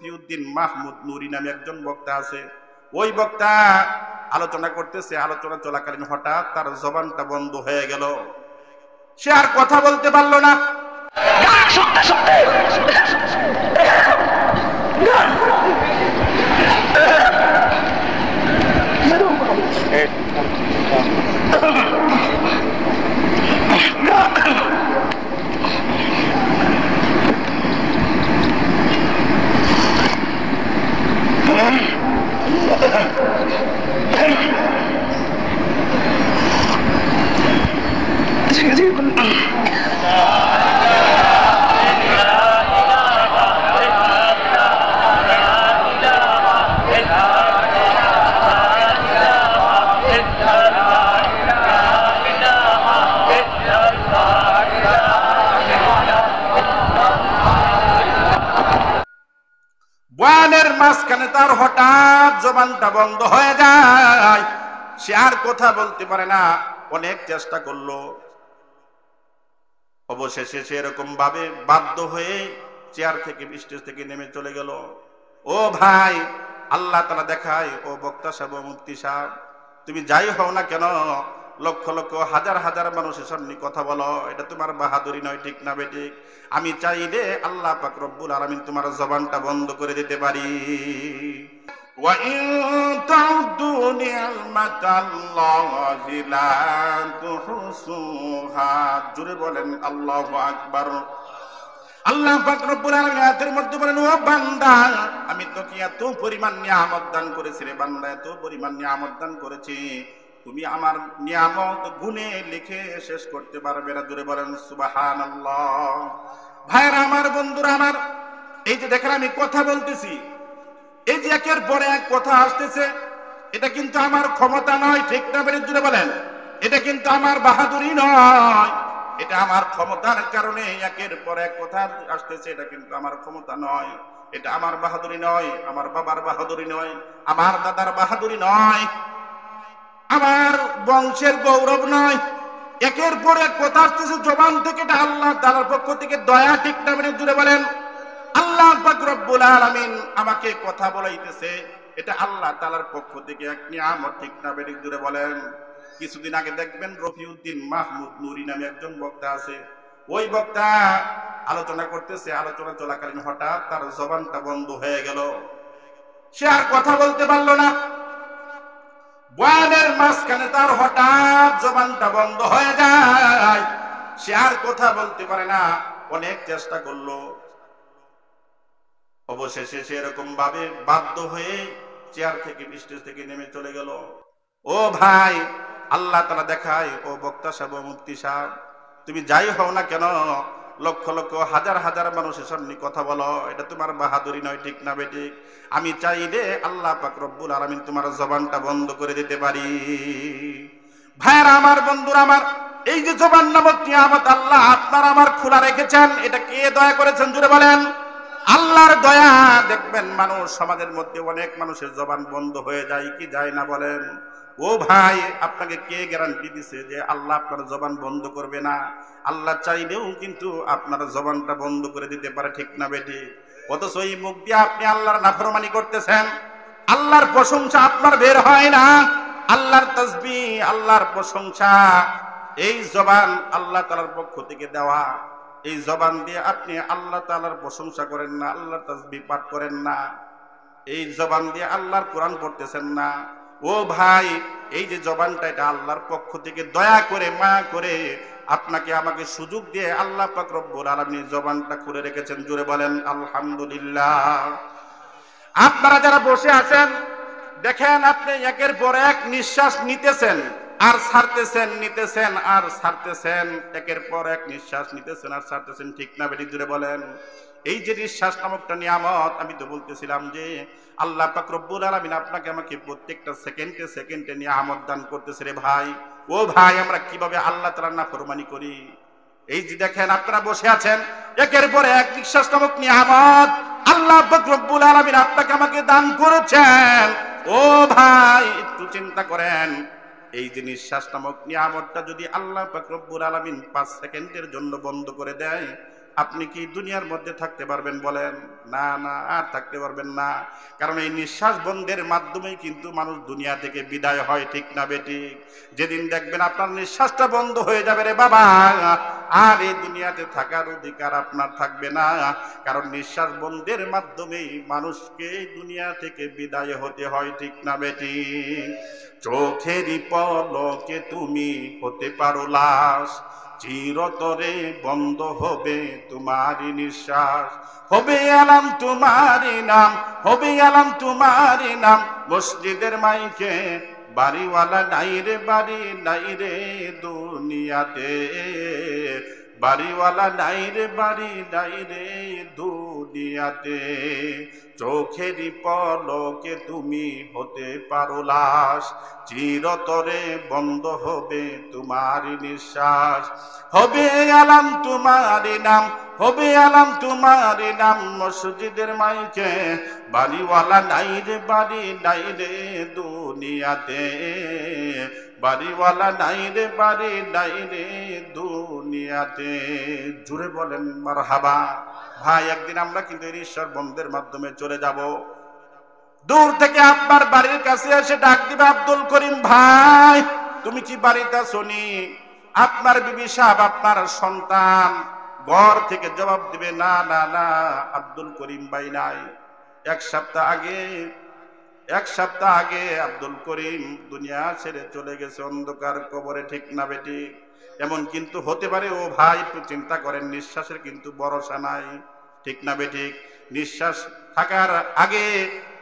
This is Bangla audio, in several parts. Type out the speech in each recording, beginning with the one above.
রফিউদ্দিন মাহমুদ নুরি নামে একজন বক্তা আছে। ওই বক্তা আলোচনা করতেছে, আলোচনা চলাকালীন হঠাৎ তার জবানটা বন্ধ হয়ে গেল, সে আর কথা বলতে পারলো না। বয়ানের মাঝখানে তার হঠাৎ জবানটা বন্ধ হয়ে যায়, সে আর কথা বলতে পারে না। অনেক চেষ্টা করলো, অবশেষে সে এরকম ভাবে বাধ্য হয়ে চেয়ার থেকে স্টেজ থেকে নেমে চলে গেল। ও ভাই, আল্লাহ তাআলা দেখায়, ও বক্তা সাহেব, মুফতি সাহেব, তুমি যাই হও না কেন, লক্ষ লক্ষ হাজার হাজার মানুষের সামনে কথা বলো, এটা তোমার বাহাদুরি নয়, ঠিক না বেঠিক? আমি চাইলে আল্লাহ পাক রব্বুল আলামিন তোমার জবানটা বন্ধ করে দিতে পারি। ওয়া ইন তাউদু নি'মাতাল্লাহি লা তুহসুহা। জোরে বলেন আল্লাহু আকবার। আল্লাহ পাক রব্বুল আলামিন আয়াতের মধ্যে বলেন, ও বান্দা, আমি তোকে এত পরিমাণ নিয়ামত দান করেছি রে বান্দা, এত পরিমাণ নিয়ামত দান করেছি, তুমি আমার নিয়ামত গুণে লিখে শেষ করতে পারবে না। জোরে বলেন সুবহানাল্লাহ। ভাইরা আমার, বন্ধুরা আমার, এই যে দেখেন আমি কথা বলতেছি, এই যে একের পরে এক কথা আসতেছে, এটা কিন্তু আমার ক্ষমতা নয়, ঠিক না বেঠিক? জোরে বলেন। এটা কিন্তু আমার বাহাদুরি নয়, এটা আমার ক্ষমতার কারণে একের পর এক কথা আসতেছে। এটা কিন্তু আমার ক্ষমতা নয়, এটা আমার বাহাদুরি নয়, আমার বাবার বাহাদুরি নয়, আমার দাদার বাহাদুরি নয়, আমার বংশের গৌরব নয়। একের পর এক কথা আসতেছে জবান থেকে, এটা আল্লাহ তাআলার পক্ষ থেকে দয়া, ঠিক না বেঠিক? জোরে বলেন। আল্লাহ পাক রব্বুল আলামিন আমাকে কথা বলাইতেছে, এটা আল্লাহ তাআলার পক্ষ থেকে এক নিয়ামত, ঠিক না বেঠিক? জোরে বলেন। কিছুদিন আগে দেখবেন রফিউদ্দিন মাহমুদ নুরি নামে একজন বক্তা আছে। ওই বক্তা আলোচনা করতেছে, আলোচনা চলাকালীন হঠাৎ তার জবানটা বন্ধ হয়ে গেল, সে আর কথা বলতে পারলো না। বয়ানের মাঝখানে তার হঠাৎ জবানটা বন্ধ হয়ে যায়, সে আর কথা বলতে পারে না। অনেক চেষ্টা করলো, অবশেষে সে এরকম ভাবে বাধ্য হয়ে চেয়ার থেকে স্টেজ থেকে নেমে চলে গেল। ও ভাই, আল্লাহ তাআলা দেখায়, ও বক্তা সাহেব, মুফতি সাহেব, তুমি যাই হও না কেন, লক্ষ লক্ষ হাজার হাজার মানুষের সামনে কথা বলো, এটা তোমার বাহাদুরি নয়, ঠিক না বেঠিক? আমি চাইলে আল্লাহ পাক রব্বুল আলামিন তোমার জবানটা বন্ধ করে দিতে পারি। ভাইরা আমার, বন্ধুরা আমার, এই যে জবান নামক নিয়ামত আল্লাহ আপনার আমার খোলা রেখেছেন, এটা কে দয়া করেছেন? জুড়ে বলেন আল্লাহর দয়া। দেখবেন মানুষ, সমাজের মধ্যে অনেক মানুষের জবান বন্ধ হয়ে যায়, কি যায় না বলেন? ও ভাই, আপনাকে কে গ্যারান্টি দিছে যে আল্লাহ আপনার জবান বন্ধ করবে না? আল্লাহ চাইলেও কিন্তু আপনার জবানটা বন্ধ করে দিতে পারে, ঠিক না বেঠিক? অথচ এই মুখ দিয়ে আপনি আল্লাহর নাফরমানি করতেছেন, আল্লাহর প্রশংসা আপনার বের হয় না, আল্লাহর তাসবিহ, আল্লাহর প্রশংসা, এই জবান আল্লাহ তাআলার পক্ষ থেকে দেওয়া, এই জবান দিয়ে আপনি আল্লাহ তাআলার প্রশংসা করেন না, আল্লাহর তাসবিহ পাঠ করেন না, এই জবান দিয়ে আল্লাহর কোরআন পড়তেছেন না। ও ভাই, এই যে জবানটা, এটা আল্লাহর পক্ষ থেকে দয়া করে, মায়া করে আপনাকে আমাকে সুযোগ দিয়ে আল্লাহ পাক রব্বুল আলামিন জবানটা খুলে রেখেছেন। জোরে বলেন আলহামদুলিল্লাহ। আপনারা যারা বসে আছেন, দেখেন আপনি একের পর এক নিঃশ্বাস নিতেছেন আর ছাড়তেছেন, নিতেছেন আর ছাড়তেছেন, একের পর এক নিঃশ্বাস নিতেছেন আর ছাড়তেছেন, ঠিক না বেঠিক? জোরে বলেন। এই যে নিঃশ্বাস নামকটা নিয়ামত, আমি তো বলতেছিলাম যে আল্লাহ পাক রব্বুল আলামিন আপনাকে আমাকে প্রত্যেকটা সেকেন্ডে সেকেন্ডে নিয়ামত দান করতেছে রে ভাই। ও ভাই, আমরা কিভাবে আল্লাহ তাআলার নাফরমানি করি? এই যে দেখেন আপনারা বসে আছেন, একের পর এক নিঃশ্বাস নামক নিয়ামত আল্লাহ পাক রব্বুল আলামিন আপনাকে আমাকে দান করেছেন। ও ভাই, একটু চিন্তা করেন, এই যে নিঃশ্বাস নামক নিয়ামতটা যদি আল্লাহ পাক রব্বুল আলামিন 5 সেকেন্ডের জন্য বন্ধ করে দেয়, আপনি কি দুনিয়ার মধ্যে থাকতে পারবেন বলেন? না না, আর থাকতে পারবেন না। কারণ এই নিঃশ্বাস বন্ধের মাধ্যমেই কিন্তু মানুষ দুনিয়া থেকে বিদায় হয়, ঠিক না বেঠিক? যেদিন দেখবেন আপনার নিঃশ্বাসটা বন্ধ হয়ে যাবে রে বাবা, আর এই দুনিয়াতে থাকার অধিকার আপনার থাকবে না। কারণ নিঃশ্বাস বন্ধের মাধ্যমেই মানুষকে দুনিয়া থেকে বিদায় হতে হয়, ঠিক না বেঠিক? চোখেরই পলকে তুমি হতে পারো লাশ, চিরতরে বন্ধ হবে তোমারই নিঃশ্বাস। হবে আলাম তোমারই নাম, হবে আলাম তোমারই নাম মসজিদের মাইকে, বাড়িওয়ালা নাই রে বাড়ি নাই রে দুনিয়াতে, বাড়িওয়ালা নাই রে বাড়ি নাই রে দুনিয়াতে। চোখেরই পলকে তুমি হতে পারো লাশ, চিরতরে বন্ধ হবে তোমারই নিঃশ্বাস। হবে আলাম তোমারই নাম, হবে আলাম তোমারই নাম মসজিদের মাইকে, বাড়িওয়ালা নাই রে বাড়ি নাই রে দুনিয়াতে, বাড়িওয়ালা নাই রে বাড়ি নাই রে দুনিয়াতে। জুড়ে বলেন মারহাবা। ভাই, একদিন আমরা কিন্তু এই নিঃশ্বাস বন্ধের মাধ্যমে চলে যাব। দূর থেকে আপনার বাড়ির কাছে এসে ডাক দিবে, আব্দুল করিম ভাই তুমি কি বাড়িতে শুনি? আপনার বিবি সাহেব, আপনার সন্তান ঘর থেকে জবাব দিবে, না না না, আব্দুল করিম ভাই নাই। এক সপ্তাহ আগে আব্দুল করিম দুনিয়া ছেড়ে চলে গেছে অন্ধকার কবরে, ঠিক না বেটি? এমন কিন্তু হতে পারে। ও ভাই, একটু চিন্তা করেন, নিঃশ্বাসের কিন্তু ভরসা নাই, ঠিক না বেঠিক? নিঃশ্বাস থাকার আগে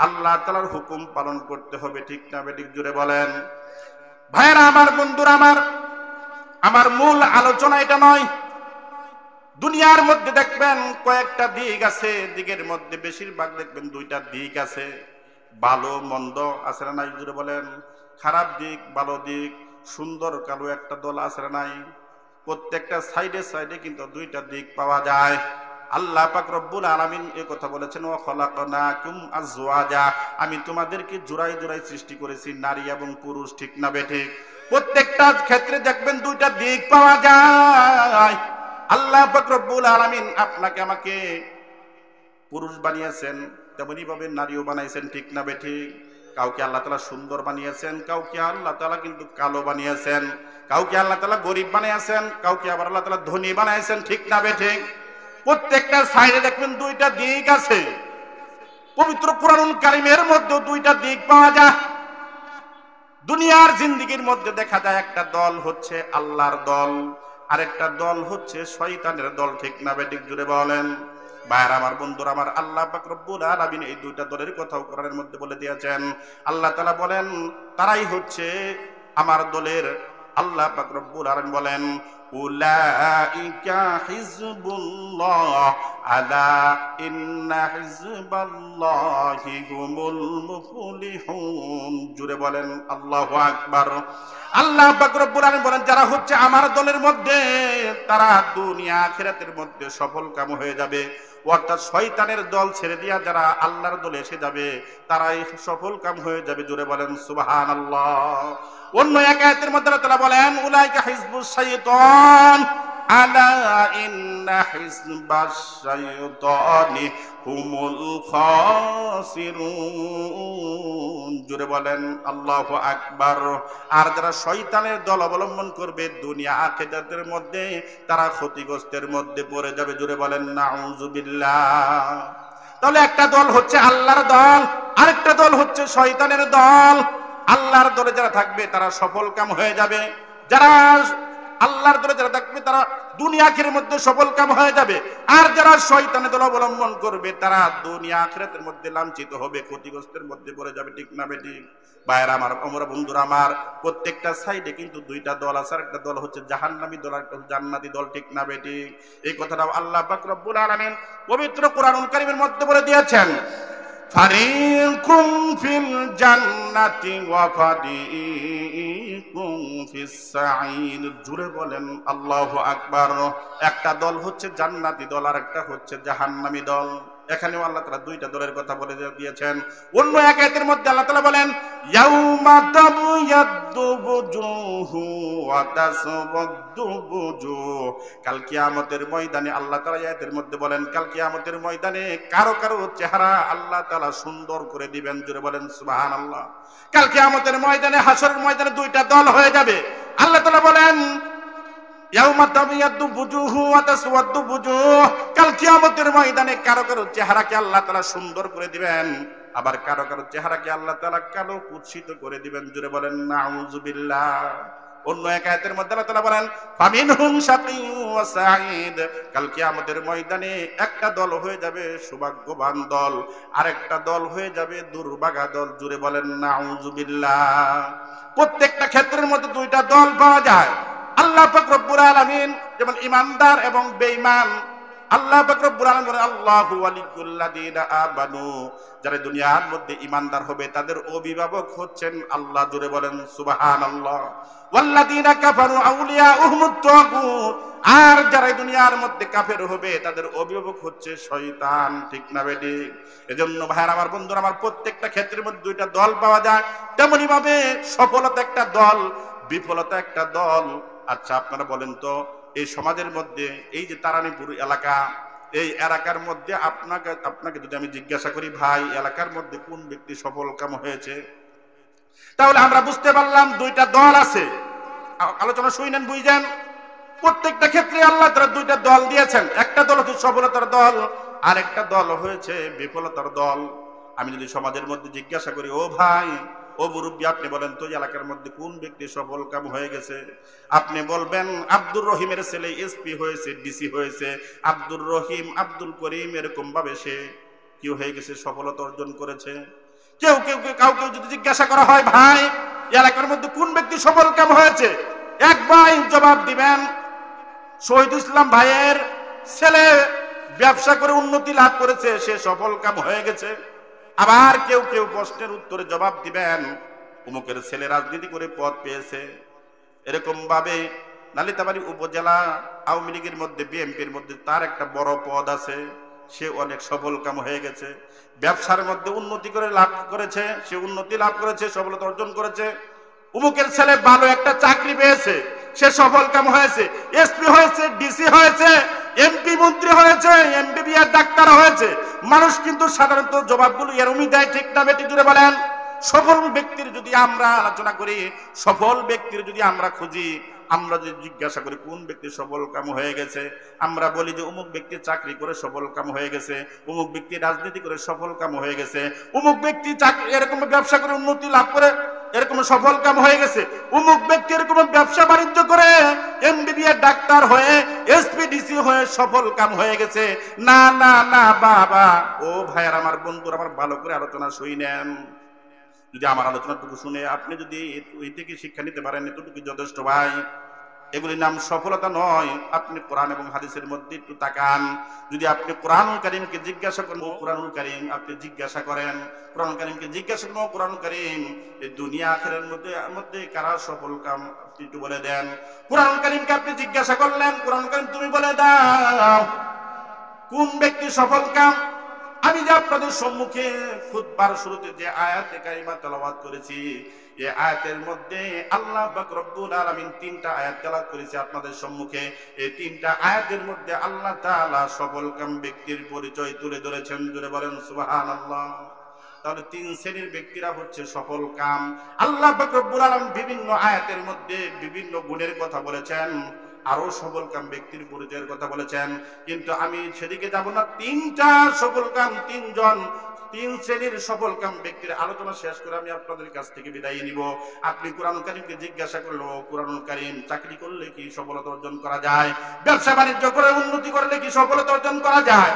আল্লাহ তাআলার হুকুম পালন করতে হবে, ঠিক না বেঠিক? জুড়ে বলেন। ভাইরা আমার, বন্ধুরা আমার মূল আলোচনা এটা নয়। দুনিয়ার মধ্যে দেখবেন কয়েকটা দিক আছে, দিকের মধ্যে বেশিরভাগ দেখবেন দুইটা দিক আছে, ভালো মন্দ আছে না নাই? জুড়ে বলেন। খারাপ দিক, ভালো দিক, সুন্দর কালো একটা দল আছে না নাই? প্রত্যেকটা সাইডে সাইডে কিন্তু দুইটা দিক পাওয়া যায়। আল্লাহ পাক রব্বুল আলামিন এই কথা বলেছেন, ওয়া খলাকনাকুম আজওয়াজা, আমি তোমাদেরকে জোড়ায় জোড়ায় সৃষ্টি করেছি, নারী এবং পুরুষ, ঠিক না বেঠে? প্রত্যেকটা ক্ষেত্রে দেখবেন দুইটা দিক পাওয়া যায়। আল্লাহ পাক রব্বুল আলামিন আপনাকে আমাকে পুরুষ বানিয়েছেন, তেমনি ভাবে নারীও বানাইছেন, ঠিক না বেঠে? কাউকে আল্লাহ তাআলা সুন্দর বানিয়েছেন, কাউকে আল্লাহ তাআলা কিন্তু কালো বানিয়েছেন, কাউকে আল্লাহ তাআলা গরিব বানিয়েছেন, কাউকে আবার আল্লাহ তাআলা ধনী বানিয়েছেন, ঠিক না বেঠে? প্রত্যেকটা সাইডে দেখবেন দুইটা দিক আছে। পবিত্র কুরআনুল কারীমের মধ্যে দুইটা দিক পাওয়া যায়। দুনিয়ার জিন্দেগির মধ্যে দেখা যায় একটা দল হচ্ছে আল্লাহর দল, আর একটা দল হচ্ছে শয়তানের দল, ঠিক না বেঠিক? জুড়ে বলেন। ভাইরা আমার, বন্ধুরা আমার, আল্লাহ পাক রব্বুল আলামিন এই দুইটা দলের কথাও কোরআনের মধ্যে বলে দিয়েছেন। আল্লাহ তাআলা বলেন তারাই হচ্ছে আমার দলের। আল্লাহ পাক রব্বুল আলামিন বলেন, উলাইকা হিজবুল্লাহ আলা ইন্না হিজবাল্লাহি হুমুল মুফলিহুন। জুড়ে বলেন আল্লাহু আকবার। আল্লাহ পাক রব্বুল আলামিন বলেন, যারা হচ্ছে আমার দলের মধ্যে তারা দুনিয়া আখিরাতের মধ্যে সফল কাম হয়ে যাবে। অর্থাৎ শয়তানের দল ছেড়ে দিয়া যারা আল্লাহর দলে এসে যাবে তারাই সফল কাম হয়ে যাবে। জোরে বলেন সুবহানাল্লাহ। অন্য এক আয়াতের মধ্যে আল্লাহ তাআলা বলেন, উলাইকা হিজবুশ শাইতান আলা ইন্না হিজবাশ শাইতানি হুমুল খাসিরুন। জোরে বলেন আল্লাহু আকবার। আর যারা শয়তানের দল অবলম্বন করবে দুনিয়া আখিরাতের মধ্যে তারা ক্ষতিগ্রস্তের মধ্যে পড়ে যাবে। জোরে বলেন নাউযুবিল্লাহ। তাহলে একটা দল হচ্ছে আল্লাহর দল, আরেকটা দল হচ্ছে শয়তানের দল। আল্লাহর দলে যারা থাকবে তারা সফল কাম হয়ে যাবে, যারা আল্লাহর দলে যারা থাকবে তারা দুনিয়া আখিরাতের মধ্যে সফল কাম হয়ে যাবে। আর যারা শয়তানের দল অবলম্বন করবে তারা দুনিয়া আখিরাতের মধ্যে লাঞ্ছিত হবে, ক্ষতিগ্রস্তের মধ্যে পড়ে যাবে, ঠিক না বেঠিক? ভাইরা আমার, আমরা বন্ধুরা আমার, প্রত্যেকটা সাইডে কিন্তু দুইটা দল আছে। একটা দল হচ্ছে জাহান্নামী দল, একটা জান্নাতি দল, ঠিক না বেঠিক? এই কথাটা আল্লাহ পাক রব্বুল আলামিন পবিত্র কুরআনুল কারীমের মধ্যে বলে দিয়েছেন, ফারিকুম ফিল জান্নাতি ওয়া ফারিকুম ফিস সাঈর। জুড়ে বলেন আল্লাহু আকবার। একটা দল হচ্ছে জান্নাতি দল, আর একটা হচ্ছে জাহান্নামী দল। এখানেও আল্লাহ তাআলা দুইটা দলের কথা বলে দিয়েছেন। অন্য এক আয়াতের মধ্যে আল্লাহ তাআলা বলেন ইয়াউমা তাবয়াদ্দু বুজুহু ওয়া তাসওয়াদ্দু বুজুহ। কাল কিয়ামতের ময়দানে আল্লাহ তাআলা আয়াতের মধ্যে বলেন কাল কিয়ামতের ময়দানে কারো কারো চেহারা আল্লাহ তাআলা সুন্দর করে দিবেন। জোরে বলেন সুবহানাল্লাহ। কাল কিয়ামতের ময়দানে, হাসরের ময়দানে দুইটা দল হয়ে যাবে। আল্লাহ তাআলা বলেন ইয়াউমা তাবিয়াদ্দু বুজুহু ওয়া তাসওয়াদ্দু বুজুহ। কাল কিয়ামতের ময়দানে কারো কারো চেহারাকে আল্লাহ তাআলা সুন্দর করে দিবেন, আবার কারো কারো চেহারাকে আল্লাহ তাআলা কালো কুৎসিত করে দিবেন। জোরে বলেন নাউযুবিল্লাহ। অন্য এক আয়াতের মধ্যে আল্লাহ তাআলা বলেন ফামিনহুম শাকিয়্যুন ওয়া সাঈদ। কাল কিয়ামতের ময়দানে একটা দল হয়ে যাবে সৌভাগ্যবান দল, আরেকটা দল হয়ে যাবে দুর্ভাগা দল। জোরে বলেন নাউযুবিল্লাহ। প্রত্যেকটা ক্ষেত্রের মধ্যে দুইটা দল পাওয়া যায়। আল্লাহ পাক রব্বুল আলামিন যেমন ঈমানদার এবং বেঈমান, আল্লাহ পাক রব্বুল আলামিন বলেন আল্লাহু ওয়ালিয়্যুল্লাযীনা আমানু। যারা দুনিয়ার মধ্যে ঈমানদার হবে তাদের অভিভাবক হচ্ছেন আল্লাহ। জোরে বলেন সুবহানাল্লাহ। ওয়াল্লাযীনা কাফারু আউলিয়াউহুমুত তাগুত। আর যারা দুনিয়ার মধ্যে কাফের হবে তাদের অভিভাবক হচ্ছে শয়তান। ঠিক না বেঠিক? এজন্য ভাইরা আমার, বন্ধুরা আমার, প্রত্যেকটা ক্ষেত্রের মধ্যে দুইটা দল পাওয়া যায়। তেমনি ভাবে সফলতা একটা দল, বিফলতা একটা দল। আচ্ছা আপনারা বলেন তো, এই সমাজের মধ্যে এই যে তারানীপুর এলাকা, এই এলাকার মধ্যে আপনাকে যদি আমি জিজ্ঞাসা করি ভাই এলাকার মধ্যে কোন ব্যক্তি সফল কাম হয়েছে, তাহলে আমরা বুঝতে পারলাম দুইটা দল আছে। আলোচনা শুনেন, বুঝেন। প্রত্যেকটা ক্ষেত্রে আল্লাহ তাআলা দুইটা দল দিয়েছেন। একটা দল হচ্ছে সফলতার দল, আর একটা দল হয়েছে বিফলতার দল। আমি যদি সমাজের মধ্যে জিজ্ঞাসা করি ও ভাই, ও মুরব্বী, আপনি বলেন তো এলাকার মধ্যে কোন ব্যক্তি সফল কাম হয়ে গেছে? আপনি বলবেন আব্দুর রহিমের ছেলে এসপি হয়েছে, ডিসি হয়েছে। আব্দুর রহিম, আব্দুল করিম, এরকম ভাবে সে কি হয়ে গেছে, সফলতা অর্জন করেছে। কাউকে যদি জিজ্ঞাসা করা হয় ভাই এলাকার মধ্যে কোন ব্যক্তি সফল কাম হয়েছে, এক ভাই জবাব দিবেন শহীদুল ইসলাম ভাইয়ের ছেলে ব্যবসা করে উন্নতি লাভ করেছে, সে সফল কাম হয়ে গেছে। আবার কেউ কেউ প্রশ্নের উত্তরে জবাব দিবেন অমুকের ছেলে রাজনীতি করে পদ পেয়েছে। এরকম ভাবে নালিতাবাড়ি উপজেলা আওয়ামী লীগের মধ্যে, বিএনপির মধ্যে তার একটা বড় পদ আছে, সে অনেক সফল কাম হয়ে গেছে। ব্যবসার মধ্যে উন্নতি করে লাভ করেছে, সে উন্নতি লাভ করেছে, সফলতা অর্জন করেছে। অমুকের ছেলে ভালো একটা চাকরি পেয়েছে, সে সফল কাম হয়েছে, এসপি হয়েছে, ডিসি হয়েছে, এমপি মন্ত্রী হয়েছে, এমবিবিএস ডাক্তার হয়েছে। মানুষ কিন্তু সাধারণত জবাবগুলো এরকমই দেয়। ঠিক না বেটি? জুড়ে বলেন। সফল ব্যক্তির যদি আমরা আলোচনা করি, সফল ব্যক্তির যদি আমরা খুঁজি, আমরা যদি জিজ্ঞাসা করি কোন ব্যক্তি সফল কাম হয়ে গেছে, আমরা বলি যে অমুক ব্যক্তি চাকরি করে সফল কাম হয়ে গেছে, অমুক ব্যক্তি রাজনীতি করে সফল কাম হয়ে গেছে, অমুক ব্যক্তি চাকরি এরকম ব্যবসা করে উন্নতি লাভ করে এরকম সফল কাম হয়ে গেছে, অমুক ব্যক্তি এরকম ব্যবসা বাণিজ্য করে এমবিবিএস ডাক্তার হয়ে, এসপিডিসি হয়ে সফল কাম হয়ে গেছে। না না না বাবা, ও ভাইয়ার আমার, বন্ধুরা আমার, ভালো করে আলোচনা শুনেন। যদি আমার আলোচনাটুকু শুনে আপনি যদি এই থেকে শিক্ষা নিতে পারেন, এতটুকু যথেষ্ট ভাই। এগুলির নাম সফলতা নয়। আপনি কোরআন এবং হাদিসের মধ্যে একটু তাকান। যদি আপনি কোরআনুল কারীমকে জিজ্ঞাসা করেন, ও কোরআনুল কারীম, আপনি জিজ্ঞাসা করেন কোরআনুল কারীমকে জিজ্ঞাসা করেন, ও কোরআনুল কারীম, এই দুনিয়া আখিরাতের মধ্যে কারা সফল কাম, আপনি একটু বলে দেন। কোরআনুল কারীমকে আপনি জিজ্ঞাসা করলেন, কোরআনুল কারীম তুমি বলে দাও কোন ব্যক্তি সফল কাম। আমি যে আপনাদের সম্মুখে খুতবার শুরুতে যে আয়াতে কারিমা তেলাওয়াত করেছি, এই আয়াতের মধ্যে আল্লাহ পাক রব্বুল আলামিন তিনটা আয়াত তেলাওয়াত করেছে আপনাদের সম্মুখে। এই তিনটা আয়াতের মধ্যে আল্লাহ তাআলা সফলকাম ব্যক্তির পরিচয় তুলে ধরেছেন। জোরে বলেন সুবহানাল্লাহ। তাহলে তিন শ্রেণীর ব্যক্তিরা হচ্ছে সফল কাম। আল্লাহ পাক রব্বুল আলামিন বিভিন্ন আয়াতের মধ্যে বিভিন্ন গুণের কথা বলেছেন, আরো সফল কাম ব্যক্তির পরিচয়ের কথা বলেছেন, কিন্তু আমি সেদিকে যাব না। তিনটা সফল কাম, তিন শ্রেণীর সফল কাম ব্যক্তির আলোচনা শেষ করে আমি আপনাদের কাছ থেকে বিদায় নিব। আপনি কোরআনুল কারীমকে জিজ্ঞাসা করলো, কোরআনুল কারীম, চাকরি করলে কি সফলতা অর্জন করা যায়? ব্যবসা বাণিজ্য করে উন্নতি করলে কি সফলতা অর্জন করা যায়?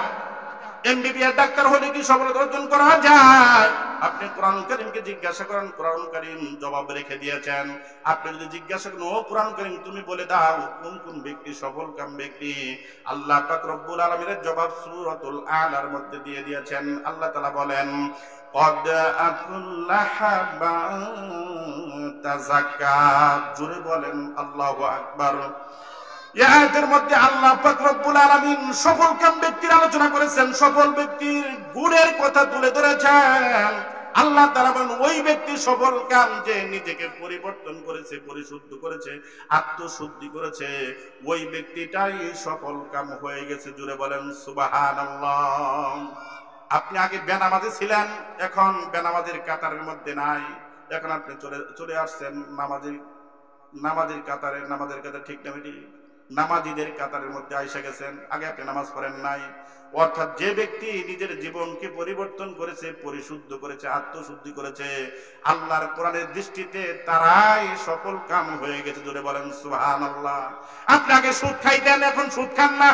এমবিবিএস ডাক্তার হলে কি সফলতা অর্জন করা যায়? আপনি কোরআনুল কারীমকে জিজ্ঞাসা করেন, কোরআনুল কারীম জবাব রেখে দিয়েছেন। আপনি যদি জিজ্ঞাসা করেন, ও কোরআনুল কারীম তুমি বলে দাও কোন কোন ব্যক্তি সফল কাম ব্যক্তি, আল্লাহ পাক রব্বুল আলামিনের জবাব সূরাতুল আলার মধ্যে দিয়ে দিয়েছেন। আল্লাহ তাআলা বলেন কদ আফলাহা মান তাযাক্কা। জোরে বলেন আল্লাহু আকবার। এই আয়াতের মধ্যে আল্লাহ পাক রব্বুল আলামিন সফল কাম ব্যক্তির আলোচনা করেছেন, সফল ব্যক্তির গুণের কথা তুলে ধরেছেন। আল্লাহ তাআলা বলেন ওই ব্যক্তি সফল কাম যে নিজেকে পরিবর্তন করেছে, পরিশুদ্ধ করেছে, আত্মশুদ্ধি করেছে, ওই ব্যক্তিটাই সফল কাম হয়ে গেছে। জুড়ে বলেন সুবহানাল্লাহ। আপনি আগে বেনামাজি ছিলেন, এখন বেনামাজির কাতারের মধ্যে নাই, এখন আপনি চলে আসছেন নামাজের কাতারে, নামাজের কাতার ঠিক না বেটি, নামাজিদের কাতারের মধ্যে আইসা গেছেন। আগে আপনি নামাজ পড়েন নাই। অর্থাৎ যে ব্যক্তি নিজের জীবনকে পরিবর্তন করেছে, পরিশুদ্ধ করেছে, আত্মশুদ্ধি করেছে, আল্লাহর কোরআনের দৃষ্টিতে তারাই সফল কাম হয়ে গেছে। জোরে বলেন সুবহানাল্লাহ। আপনি আগে সুদ খাইতেন, এখন সুদ খান না।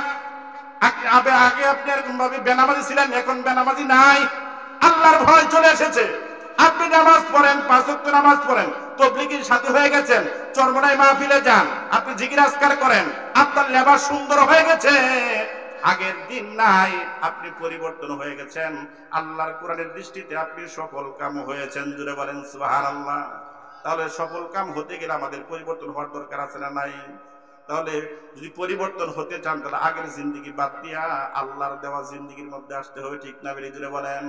আগে আপনি এরকম ভাবে বেনামাজি ছিলেন, এখন বেনামাজি নাই। আল্লাহর ভয় চলে এসেছে। আপনি নামাজ পড়েন, 5 ওয়াক্ত নামাজ পড়েন, তাবলীগের সাথে হয়ে গেছেন, চরমনাই মাহফিলে যান, আপনি জিকির আজকার করেন, আপনার লেবাস সুন্দর হয়ে গেছে। আগের দিন নাই, আপনি পরিবর্তন হয়ে গেছেন। আল্লাহর কোরআনের দৃষ্টিতে আপনি সফল কাম হয়েছেন। জুড়ে বলেন সুবহানাল্লাহ। তাহলে সফল কাম হতে গেলে আমাদের পরিবর্তন হওয়ার দরকার আছে না নাই? তাহলে যদি পরিবর্তন হতে চান তাহলে আগের জিন্দেগি বাদ দিয়া আল্লাহর দেওয়া জিন্দেগির মধ্যে আসতে হবে। ঠিক না বেরিয়ে জুড়ে বলেন?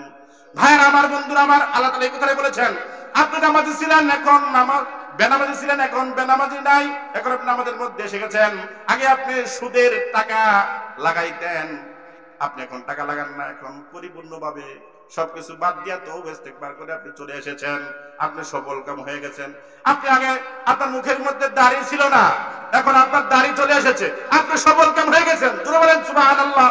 ভাইরা আমার, বন্ধুরা আমার, আল্লাহ তাআলা এই কথাই বলেছেন, আপনি নামাজি ছিলেন, এখন বেনামাজি ছিলেন, এখন বেনামাজি নাই, এখন আপনি আমাদের মধ্যে এসে গেছেন। আগে আপনি সুদের টাকা লাগাইতেন, আপনি এখন টাকা লাগান না, এখন পরিপূর্ণভাবে সবকিছু বাদ দিয়া তওবা ইস্তেগফার করে আপনি চলে এসেছেন, আপনি সফল কাম হয়ে গেছেন। আপনি আগে আপনার মুখের মধ্যে দাড়ি ছিল না, এখন আপনার দাড়ি চলে এসেছে, আপনি সফল কাম হয়ে গেছেন। জোরে বলেন সুবহানাল্লাহ।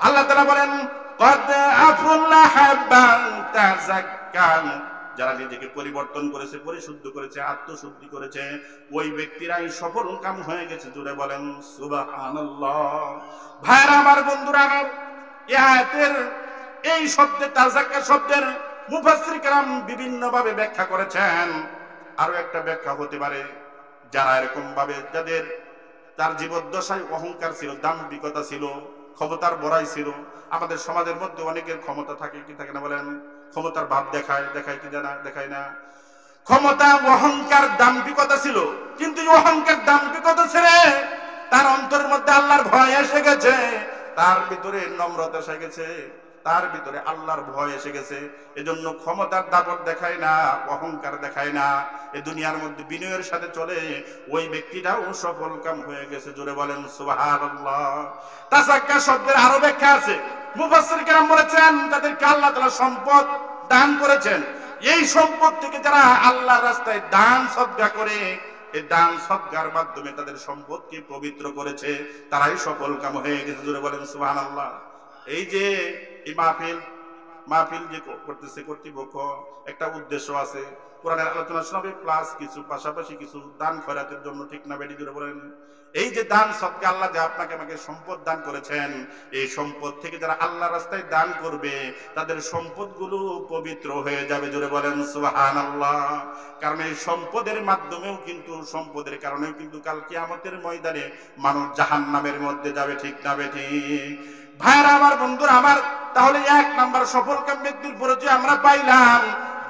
আল্লাহ তাআলা বলেন কদ আফলাহা মান তাযাক্কান, যারা নিজেকে পরিবর্তন করেছে, পরিশুদ্ধ করেছে, আত্মশুদ্ধি করেছে, ওই ব্যক্তিরাই সফল কাম হয়ে গেছে। জোরে বলেন সুবহানাল্লাহ। ভাইরা আমার, বন্ধুরা আমার, এই আয়াতের এই শব্দে তাযাক্কা শব্দের মুফাসসির কেরাম বিভিন্ন ভাবে ব্যাখ্যা করেছেন। আরো একটা ব্যাখ্যা হতে পারে, যারা এরকম ভাবে, যাদের তার জীবদ্দশায় অহংকার ছিল, দাম্ভিকতা ছিল, ক্ষমতার বড়াই ছিল। আমাদের সমাজের মধ্যে অনেকের ক্ষমতা থাকে কি থাকে না বলেন? ক্ষমতার ভাব দেখায় কি দেখায় না? ক্ষমতা, অহংকার, দাম্ভিকতা ছিল, কিন্তু অহংকার দাম্ভিকতা ছেড়ে তার অন্তরের মধ্যে আল্লাহর ভয় এসে গেছে, তার ভিতরে নম্রতা এসে গেছে, তার ভিতরে আল্লাহর ভয় এসে গেছে। এজন্য ক্ষমতার দাপট দেখায় না, অহংকার দেখায় না, এই দুনিয়ার মধ্যে বিনয়ের সাথে চলে, ওই ব্যক্তিটাও সফল কাম হয়ে গেছে। জোরে বলেন সুবহানাল্লাহ। তাযাক্কা শব্দের আরো ব্যাখ্যা আছে। মুফাসসির কেরাম বলেছেন, তাদেরকে আল্লাহ তাআলা সম্পদ দান করেছেন, এই সম্পদ থেকে যারা আল্লাহর রাস্তায় দান সদকা করে, এই দান সদকার মাধ্যমে তাদের সম্পদকে পবিত্র করেছে, তারাই সফল কাম হয়ে গেছে। জোরে বলেন সুবহানাল্লাহ। এই যে এই মাহফিল যে করতেছে কর্তৃপক্ষ, একটা উদ্দেশ্য আছে, কোরআনের আলোচনা শোনাবে, প্লাস কিছু পাশাপাশি কিছু দান খয়রাতের জন্য। ঠিক না বেটি জোরে বলেন? এই যে দান সদকা, আল্লাহ যে আপনাকে আমাকে সম্পদ দান করেছেন, এই সম্পদ থেকে যারা আল্লাহর রাস্তায় দান করবে, তাদের সম্পদগুলো পবিত্র হয়ে যাবে। জোরে বলেন সুবহানাল্লাহ। কারণ এই সম্পদের মাধ্যমেও কিন্তু, সম্পদের কারণেও কিন্তু কাল কিয়ামতের ময়দানে মানুষ জাহান্নামের মধ্যে যাবে। ঠিক না বেটি? ভাইরা আমার, বন্ধুরা আমার, তাহলে 1 নাম্বার সফলকাম ব্যক্তির পরিচয় আমরা পাইলাম,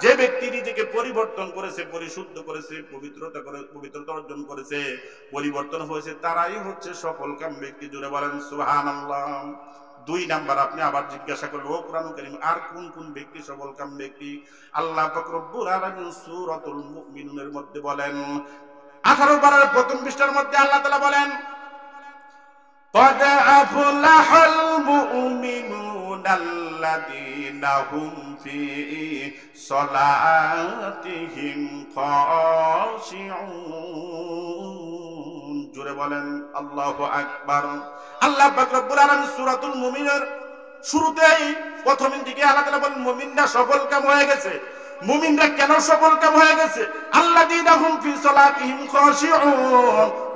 যে ব্যক্তি নিজেকে পরিবর্তন করেছে, পরিশুদ্ধ করেছে, পবিত্রতা অর্জন করেছে, পরিবর্তন হয়েছে, তারাই হচ্ছে সফলকাম ব্যক্তি। জুড়ে বলেন সুবহানাল্লাহ। 2 নাম্বার আপনি আবার জিজ্ঞাসা করলো, ও কোরআন কারীম, আর কোন কোন ব্যক্তি সফলকাম ব্যক্তি? আল্লাহ পাক রব্বুল আলামিন সূরাতুল মুমিনুনের মধ্যে বলেন, 18 পারার প্রথম পৃষ্ঠার মধ্যে আল্লাহ তাআলা বলেন, قد أفلح المؤمنون الذين هم في صلاتهم خاشعون। জোরে বলেন আল্লাহু আকবার। আল্লাহ পাক রব্বুল আলামিন সূরাতুল মুমিনের শুরুতেই প্রথম দিকে আল্লাহ তাআলা বলেন মুমিনরা সফলকাম হয়ে গেছে। মুমিনরা কেন সফলকাম হয়ে গেছে? আল্লাযীনা হুম ফি সালাতিহিম খাশিউন।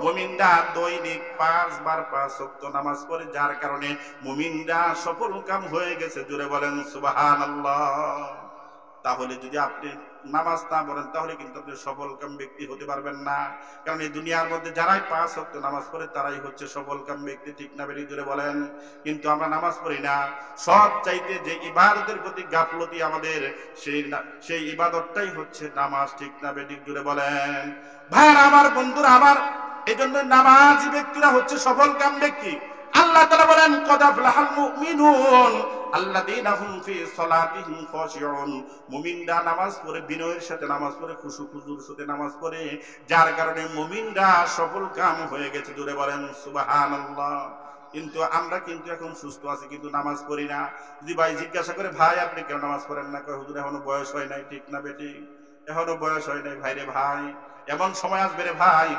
মুমিনরা দৈনিক 5 বার 5 ওয়াক্ত নামাজ পড়ে, যার কারণে মুমিনরা সফলকাম হয়ে গেছে। জোরে বলেন সুবহানাল্লাহ। তাহলে যদি আপনি নামাজ না পড়েন, তাহলে কিন্তু আপনি সফলকাম ব্যক্তি হতে পারবেন না। কারণ এই দুনিয়ার মধ্যে যারাই 5 ওয়াক্ত নামাজ পড়ে, তারাই হচ্ছে সফলকাম ব্যক্তি। ঠিক না বেরি জোরে বলেন? কিন্তু আমরা নামাজ পড়ি না। সব চাইতে যে ইবাদতের প্রতি গাফলতি আমাদের, সেই ইবাদতটাই হচ্ছে নামাজ। ঠিক না বেরি জোরে বলেন? ভাইরা আমার, বন্ধুরা আমার, এই জন্য নামাজি ব্যক্তিরা হচ্ছে সফল কাম ব্যক্তি। আল্লাহ তাআলা বলেন কদ আফলাহাল মুমিনুন আল্লাযীনা হুম ফি সালাতিহিম খাশিউন। মুমিনরা নামাজ পড়ে বিনয়ের সাথে নামাজ পড়ে, খুশু খুজুর সাথে নামাজ পড়ে, যার কারণে মুমিনরা সফল কাম হয়ে গেছে। জোরে বলেন সুবহানাল্লাহ। কিন্তু আমরা কিন্তু এখন সুস্থ আছি কিন্তু নামাজ পড়ি না। যদি ভাই জিজ্ঞাসা করে ভাই আপনি কেন নামাজ পড়েন না, কয় হুজুর এখনো বয়স হয় নাই। ঠিক না বেটি? এখনো বয়স হয় নাই। ভাই রে ভাই, এমন সময় আসবে রে ভাই,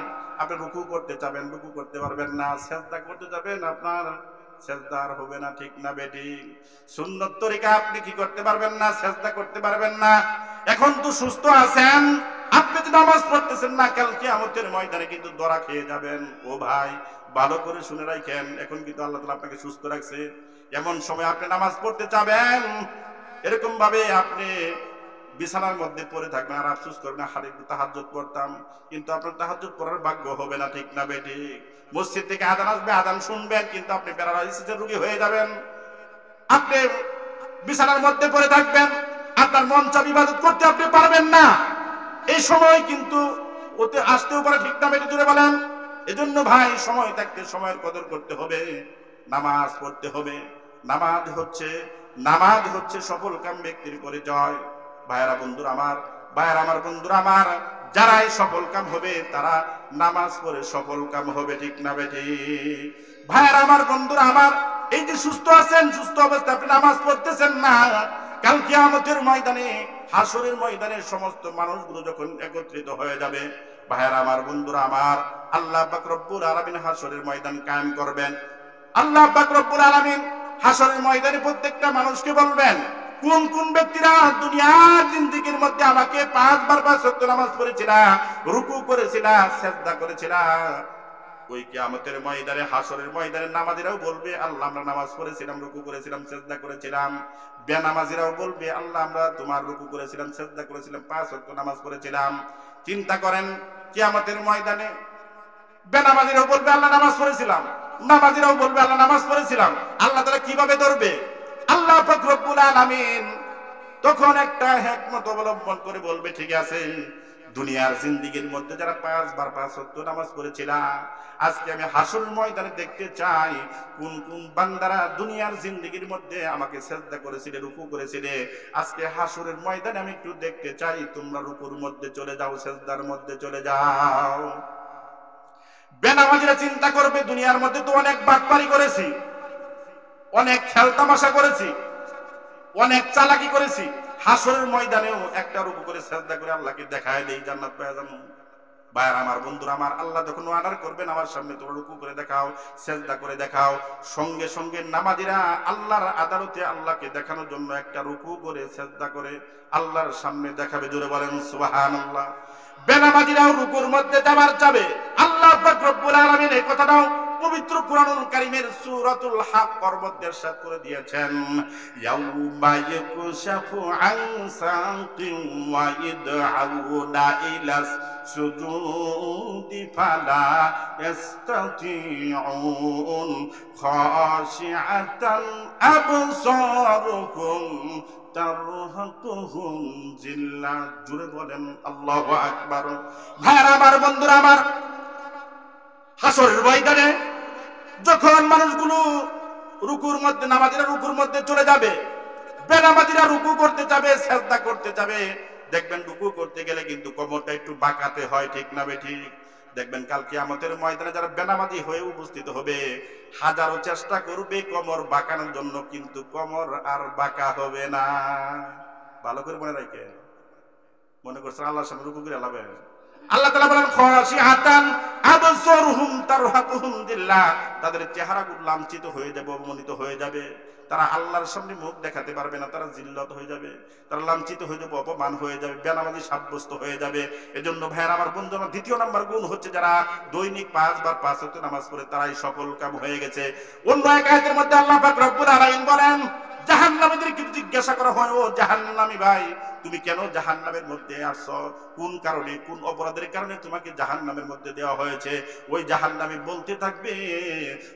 আপনি রুকু করতে যাবেন, রুকু করতে পারবেন না, সিজদা করতে যাবেন, আপনার সিজদা আর হবে না। ঠিক না বেটি? সুন্নত তরিকা আপনি কি করতে পারবেন না, সিজদা করতে পারবেন না। এখন তো সুস্থ আছেন, আপনি যদি নামাজ পড়তেছেন না, কাল কিয়ামতের ময়দানে কিন্তু ধরা খেয়ে যাবেন। ও ভাই ভালো করে শুনে রাখেন, এখন কিন্তু আল্লাহ তাআলা আপনাকে সুস্থ রাখছে। এমন সময় আপনি নামাজ পড়তে যাবেন, এরকম ভাবে আপনি বিছানার মধ্যে পড়ে থাকবেন আর আফসোস করবেন হারে তাহাজ্জুদ পড়তাম, কিন্তু আপনার তাহাজ্জুদ পড়ার ভাগ্য হবে না। ঠিক না বেটি? মসজিদ থেকে আযান আসবে, আযান শুনবেন, কিন্তু আপনি প্যারালাইসিসের রোগী হয়ে যাবেন। আপনি বিছানার মধ্যে পড়ে থাকবেন, আপনার মন চায় ইবাদত করতে আপনি পারবেন না। এই সময় কিন্তু ওতে আসতেও পারে। ঠিক না বেটি? জুড়ে বলেন। এজন্য ভাই সময় থাকতে সময়ের কদর করতে হবে, নামাজ পড়তে হবে। নামাজ হচ্ছে সফল কাম ব্যক্তির পরিচয়। ভাইয়েরা বন্ধুরা আমার, ভাইয়েরা আমার, বন্ধুরা আমার, যারাই সফল কাম হবে তারা নামাজ পড়ে সফল কাম হবে। ঠিক না বেটি? ভাইয়েরা আমার, বন্ধুরা আমার, এই যে সুস্থ আছেন, সুস্থ অবস্থায় আপনি নামাজ পড়তেছেন না, কাল কিয়ামতের ময়দানে, হাসরের ময়দানে সমস্ত মানুষগুলো যখন একত্রিত হয়ে যাবে, ভাইয়েরা আমার, বন্ধুরা আমার, আল্লাহ পাক রব্বুল আলামিন হাসরের ময়দান কায়েম করবেন। আল্লাহ পাক রব্বুল আলামিন হাসরের ময়দানে প্রত্যেকটা মানুষকে বলবেন, কোন কোন ব্যক্তিরা দুনিয়ার জিন্দেগির মধ্যে আমাকে 5 বার 5 ওয়াক্ত নামাজ পড়েছিলা, রুকু করেছিলা, সিজদা করেছিলা। ওই কিয়ামতের ময়দানে, হাসরের ময়দানে নামাজীরাও বলবে, আল্লাহ আমরা নামাজ পড়েছিলাম, রুকু করেছিলাম, সিজদা করেছিলাম। বেনামাজীরাও বলবে, আল্লাহ আমরা তোমার রুকু করেছিলাম, সিজদা করেছিলাম, 5 ওয়াক্ত নামাজ পড়েছিলাম। চিন্তা করেন, কিয়ামতের ময়দানে বেনামাজীরাও বলবে আল্লাহ নামাজ পড়েছিলাম, নামাজীরাও বলবে আল্লাহ নামাজ পড়েছিলাম। আল্লাহ তাআলা কিভাবে ধরবে? আল্লাহ পাক রব্বুল আলামিন তখন একটা হিকমত অবলম্বন করে বলবে, ঠিক আছে, দুনিয়ার জিন্দেগির মধ্যে যারা 5 বার 5 ওয়াক্ত নামাজ পড়েছিলা, আজকে আমি হাসরের ময়দানে দেখতে চাই কোন কোন বান্দারা দুনিয়ার জিন্দেগির মধ্যে আমাকে সিজদা করেছিলে, রুকু করেছিলে। আজকে হাসরের ময়দানে আমি একটু দেখতে চাই তোমরা রুকুর মধ্যে চলে যাও, সিজদার মধ্যে চলে যাও। বেনামাজিরা চিন্তা করবে, দুনিয়ার মধ্যে তো অনেক বাটপারি করেছি, অনেক খেলতামাশা করেছি, অনেক চালাকি করেছি, হাসরের ময়দানেও একটা রুকু করে সিজদা করে আল্লাহকে দেখায় দেই, জান্নাত পেয়ে যাবো। ভাইরা আমার, বন্ধুরা আমার, আল্লাহ যখন অর্ডার করবেন আমার সামনে তোমরা রুকু করে দেখাও, সিজদা করে দেখাও, সঙ্গে সঙ্গে নামাজীরা আল্লাহর আদালতে আল্লাহকে দেখানোর জন্য একটা রুকু করে সিজদা করে আল্লাহর সামনে দেখাবে। জোরে বলেন সুবহানাল্লাহ। বেনামাজীরাও রুকুর মধ্যে যাবার যাবে। আল্লাহ পাক রব্বুল আলামিন এই কথাটাও পবিত্র কুরআনুল কারীমের সূরাতুল হাক্কর মধ্যে ইরশাদ করে দিয়েছেন, ইয়াউমা ইয়াকুশাফু আন সাকিন ওয়া ইদআউনা ইলাস সুজুদি ফালা ইস্তাতিউন খাশিআতান আবসারুহুম তারহাকুহুম জিল্লাহ। জোরে বলেন আল্লাহু আকবার। ভাইরা আমার, বন্ধুরা আমার, হাসরের ময়দানে যখন মানুষগুলো রুকুর মধ্যে, নামাজীরা রুকুর মধ্যে চলে যাবে, বেনামাজীরা রুকু করতে যাবে, সিজদা করতে যাবে, দেখবেন রুকু করতে গেলে কিন্তু কোমরটা একটু বাঁকাতে হয়। ঠিক না বেঠিক? দেখবেন কাল কিয়ামতের ময়দানে যারা বেনামাজি হয়ে উপস্থিত হবে, হাজারো চেষ্টা করবে কোমর বাঁকানোর জন্য, কিন্তু কোমর আর বাঁকা হবে না। ভালো করে মনে রাখে, মনে করছেন আল্লাহর সামনে রুকু করে আলাবে। আল্লাহ তাআলা বলেন খাশিআতান আবসারুহুম তারহাকুহুম যিল্লাহ, তাদের চেহারাগুলো লাঞ্ছিত হয়ে যাবে, অবমানিত হয়ে যাবে, তারা আল্লাহর সামনে মুখ দেখাতে পারবে না, তারা জিল্লত হয়ে যাবে, তারা লাঞ্ছিত হয়ে যাবে, অপমান হয়ে যাবে, বেনামাজি সাব্যস্ত হয়ে যাবে। এজন্য ভাইয়ের আমার, বন্ধু আমার, দ্বিতীয় নাম্বার গুণ হচ্ছে যারা দৈনিক 5 বার 5 ওয়াক্ত নামাজ পড়ে তারাই সফল কাম হয়ে গেছে। অন্য এক আয়াতের মধ্যে আল্লাহ পাক রব্বুল আলামিন বলেন, জাহান্নামীদেরকে জিজ্ঞাসা করা হয়, ও জাহান্নামী ভাই, তুমি কেন জাহান্নামের মধ্যে আসছো? কোন কারণে, কোন অপরাধের কারণে তোমাকে জাহান্নামের মধ্যে দেওয়া হয়েছে? ওই জাহান্নামী বলতে থাকবে,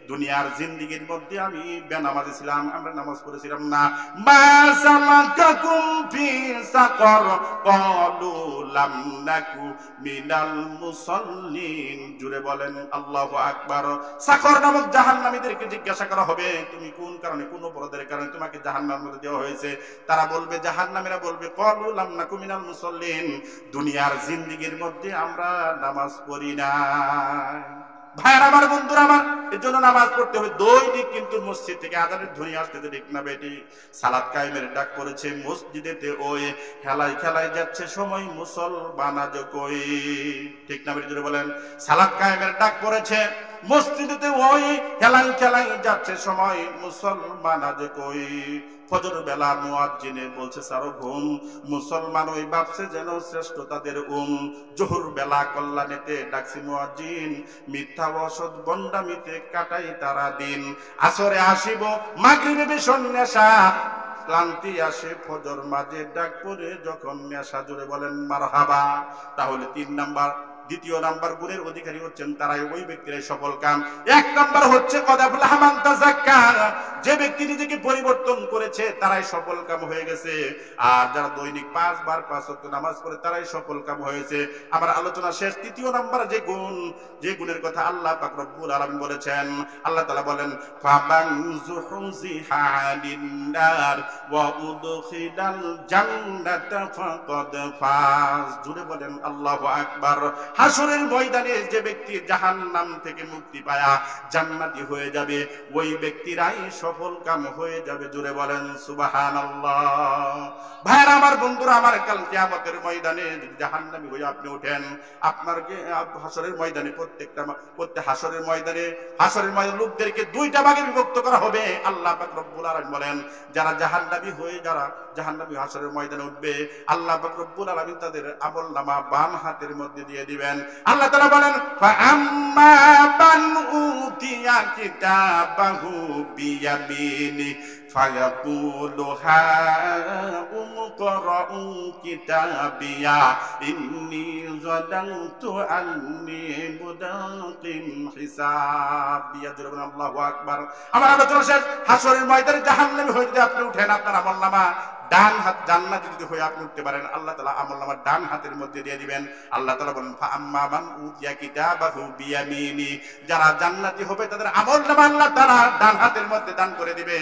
দুনিয়ার জিন্দেগির মধ্যে আমি বেনামাজি ছিলাম, আমরা নামাজ পড়েছিলাম না। মা সালাকাকুম ফি সাকর ক্বালু লাম নাকু মিনাল মুসাল্লিন। জুড়ে বলেন আল্লাহু আকবার। সাকর নামক জাহান্নামীদেরকে জিজ্ঞাসা করা হবে, তুমি কোন কারণে, কোন অপরাধের কারণে তোমাকে জাহান্নামের মধ্যে দেওয়া হয়েছে? তারা বলবে, জাহান্নামীরা বলবে, ক্বালু লাম নাকু মিনাল মুসাল্লিন, দুনিয়ার জিন্দেগির মধ্যে আমরা নামাজ পড়ি না। ভাইয়ার আমার, বন্ধুরা আমার, এর জন্য নামাজ পড়তে হবে দৈনিক। কিন্তু মসজিদ থেকে আযানের ধ্বনি আসতেছে, ঠিক না বেটি? সালাত কায়েমের ডাক পড়েছে মসজিদেতে, ওই খেলায় খেলায় যাচ্ছে সময় মুসলমান আজ কই, ঠিক না বেটি? জোরে বলেন। সালাত কায়েমের ডাক পড়েছে মসজিদেতে, ওই খেলায় খেলায় যাচ্ছে সময় মুসলমান আজ কই। ফজর বেলা মুয়াজ্জিনে বলছে সারো ঘুম, মুসলমান ওই ভাবছে যেন শ্রেষ্ঠ তাদের জোহর বেলা কল্যাণেতে ডাকছি মুয়াজ্জিন, মিথ্যা অসৎ বন্ডামিতে কাটাই তারা দিন। আসরে আসিব মাগরিবে ভীষণ নেশা, ক্লান্তি আসে ফজর মাঝে ডাক পড়ে যখন নেশা। জুড়ে বলেন মারহাবা। তাহলে 3 নাম্বার, দ্বিতীয় নাম্বার গুণের অধিকারী হচ্ছেন তারাই, ওই ব্যক্তিরাই সফল কাম। 1 নাম্বার হচ্ছে কদাফলাহা মান তাযাক্কা, যে ব্যক্তি নিজেকে পরিবর্তন করেছে তারাই সফল কাম হয়ে গেছে। আর যারা দৈনিক 5 বার 5 ওয়াক্ত নামাজ পড়ে তারাই সফল কাম হয়েছে। আমার আলোচনা শেষ। তৃতীয় নাম্বার যে গুণ, যে গুণের কথা আল্লাহ পাক রব্বুল আলামিন বলেছেন, আল্লাহ তাআলা বলেন, ফামান যুহজিহা আনিন নার ওয়া উদখিলাল জান্নাতা ফাকাদ ফাজ। জুড়ে বলেন আল্লাহু আকবার। হাসরের ময়দানে যে ব্যক্তি জাহান্নাম থেকে মুক্তি পায়া জান্নাতি হয়ে যাবে, ওই ব্যক্তিরাই সফল কাম হয়ে যাবে। জুড়ে বলেন সুবহানাল্লাহ। ভাইরা আমার, বন্ধুরা আমার, কাল কিয়ামতের ময়দানে যদি জাহান্নামী হয়ে আপনি ওঠেন, আপনাকে হাসরের ময়দানে হাসরের ময়দানে লোকদেরকে 2টা ভাগে বিভক্ত করা হবে। আল্লাহ পাক রব্বুল আলামিন বলেন, যারা জাহান্নামী হয়ে হাসরের ময়দানে উঠবে, আল্লাহ পাক রব্বুল আলামিন তাদের আমলনামা বাম হাতের মধ্যে দিয়ে দিবেন। আল্লাহ তাআলা বলেন, ফাআম্মা মান উতিয়া কিতাবাহু বিয়ামিনি ফায়াকুলু হাউমুকরাউ কিতাবিয়া ইন্নী যালামতু আন্নী মুদাকিম হিসাবিয়া। আল্লাহু আকবার। আমার আলোচনা শেষ। হাসরের ময়দানে জাহান্নামী হয়ে যদি আপনি উঠেন, আপনার আমলনামা ডান হাত জান্নাতি যদি হয়ে আপনি উঠতে পারেন, আল্লাহ তাআলা আমলনামা ডান হাতের মধ্যে দিয়ে দিবেন। আল্লাহ তাআলা বলেন, ফাআম্মা মান উতিয়া কিতাবাহু বিয়ামিনি, যারা জান্নাতি হবে তাদের আমলনামা আল্লাহ তাআলা ডান হাতের মধ্যে দান করে দিবে।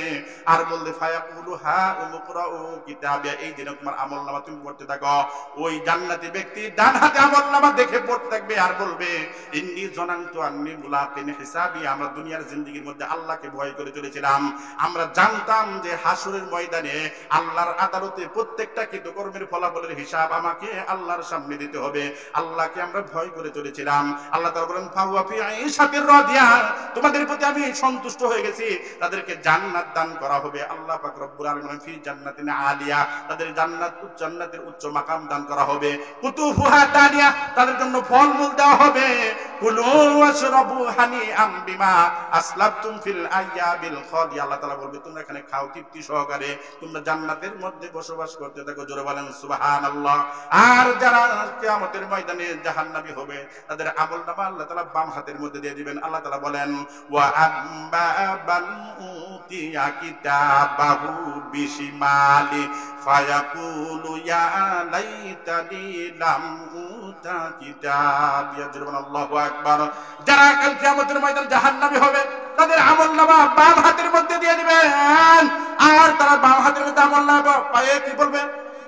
আর বললে, ফায়াকুলু হাউমুকরাউ কিতাবিয়া, এই যে তোমার আমলনামা তুমি পড়তে থাকো। ওই জান্নাতি ব্যক্তি ডান হাতে আমলনামা দেখে পড়তে থাকবে আর বলবে, ইন্নী যানানতু আন্নী মুলাকিন হিসাবি, আমরা দুনিয়ার জিন্দেগির মধ্যে আল্লাহকে ভয় করে চলেছিলাম। আমরা জানতাম যে হাসরের ময়দানে আল্লাহর আদালতে প্রত্যেকটা কৃতকর্মের ফলাফলের হিসাব আমাকে আল্লাহর সামনে দিতে হবে। আল্লাহকে আমরা ভয় করে চলেছিলাম। আল্লাহ তাআলা বলেন, ফাহুয়া ফি আইশাতির রাদিয়া, তোমাদের প্রতি আমি সন্তুষ্ট হয়ে গেছি, তাদেরকে জান্নাত দান করা হবে। আল্লাহ পাক রব্বুল আলামিন ফি জান্নাতিন আলিয়া, তাদের জান্নাতের উচ্চ মাকাম দান করা হবে। কুতুফুহা দানিয়া, তাদের জন্য ফলমূল দেওয়া হবে। কুলু ওয়াশরাবু হানিআম বিমা আসলাফতুম ফিল আইয়াবিল খালিয়া, আল্লাহ তাআলা বলবে, তোমরা এখানে খাও তৃপ্তি সহকারে, তোমরা জান্নাতের মধ্যে বসবাস করতে থাকো। জোরে বলেন সুবহানাল্লাহ। আর যারা কিয়ামতের ময়দানে জাহান্নামী হবে, তাদের আমলনামা আল্লাহ তাআলা বাম হাতের মধ্যে দিয়ে দিবেন। আল্লাহ তাআলা বলেন, ওয়া আম্মা মান উতিয়া কিতাবাহু বিশিমালি ফায়াকুলু ইয়া লাইতানি লাম উতা কিতাবিয়া। জোরে বলেন আল্লাহু আকবার। যারা কাল কিয়ামতের ময়দানে জাহান্নামী হবে, তাদের আমলনামা বাম হাতের মধ্যে দিয়ে দিবেন। আর তারা বাম হাতের মধ্যে আমলনামা পায়ে কি বলবে?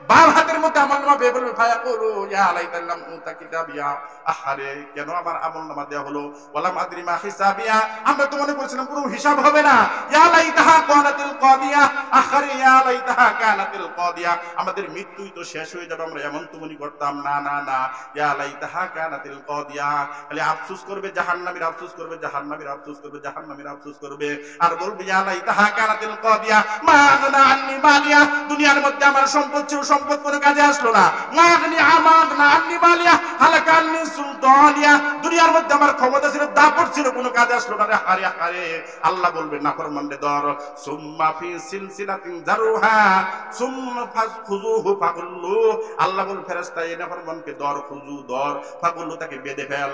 বাম হাতের মধ্যে আমলনামা পেয়ে বলবে, ফায়াকুলু ইয়া লাইতাল্লাম উতা কিতাবিয়া, আহারে কেন আমার আমলনামা দেয়া হলো, ওয়ালাম আদরি মা হিসাবিয়া, আমরা তো মনে করেছিলাম কোনো হিসাব হবে না। ইয়া লাইতাহা কানাতিল কাদিয়া, আহারে ইয়া লাইতাহা কানাতিল কাদিয়া, আমাদের মৃত্যুই তো শেষ হয়ে যাবে, আমরা এমন তো মনে করতাম না। না না, ইয়া লাইতাহা কানাতিল কাদিয়া, খালি আফসোস করবে জাহান্নামীর, আফসোস করবে জাহান্নামীর, আফসোস করবে জাহান্নামীর, আফসোস করবে আর বলবে, ইয়া লাইতাহা কানাতিল কাদিয়া মা আগনা আন্নি মালিয়া, দুনিয়ার মধ্যে আমার সম্পদ ছিল, সম্পদ কোনো কাজে আসলো না। মাগনি আমাগনা আন্নি মালিয়া হালাকা আন্নি সুলতানিয়া, দুনিয়ার মধ্যে আমার ক্ষমতা ছিল, দাপট ছিল, কোনো কাজে আসলো না রে। হারে হারে, আল্লাহ বলবে নাফরমানরে ধর। সুম্মা ফি সিলসিলাতিন যারুহা সুম্মা ফাখুযুহু ফাকুল্লু, আল্লাহ বল ফেরেশতা এই নাফরমানকে ধর, খুজু ধর, ফাকুল্লু তাকে বেঁধে ফেল।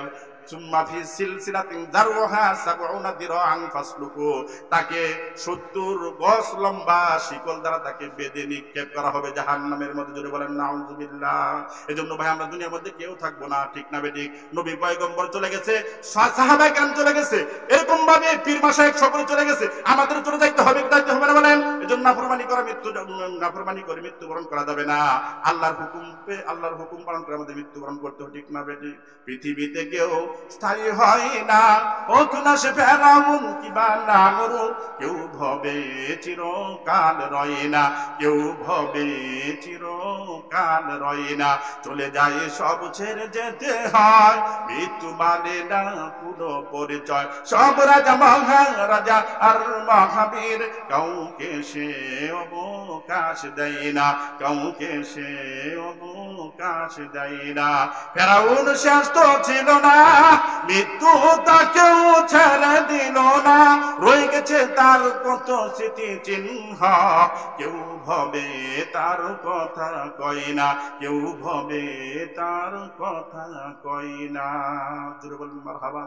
সুম্মা ফি সিলসিলাতিন যারুহা সাবউনা দিরাআন ফাসলুকু, তাকে 70 গজ লম্বা শিকল দ্বারা তাকে বেঁধে নিক্ষেপ করা হবে জাহান্নামের মধ্যে। জোরে বলেন নাউযুবিল্লাহ। এজন্য ভাই আমরা দুনিয়ার মধ্যে কেউ থাকবো না, ঠিক না বেঠিক? নবী পয়গম্বর চলে গেছে, সাহাবায়ে কেরাম চলে গেছে, এরকম ভাবে পীর মাশায়েখ সকলে চলে গেছে, আমাদের চলে যাইতে হবে, যাইতে হবে না বলেন? এজন্য নাফরমানি করে মৃত্যুবরণ করা যাবে না। আল্লাহর হুকুম পালন করে আমাদের মৃত্যুবরণ করতে হবে, ঠিক না বেঠিক? পৃথিবীতে কেউ স্থায়ী হয় না, হোক না সে ফেরাউন কিবা নামরুদ, কেউ ভবে চিরকাল রয় না, কেউ ভবে চিরকাল রয় না। চলে যায় সব ছেড়ে যেতে হয়, মৃত্যু মানে না পুরো পরিচয়। সব রাজা মহারাজা আর মহাবীর, কাউকে সে অবকাশ দেয় না, কাউকে সে অবকাশ দেয় না। ফেরাউন শেষ তো ছিল না, মৃত্যু তাকেও ছেড়ে দিল না, রয়ে গেছে তার কত স্মৃতি চিহ্ন। কেউ ভবে তার কথা কয় না, কেউ ভবে তার কথা কয় না। জোরে বলুন মারহাবা।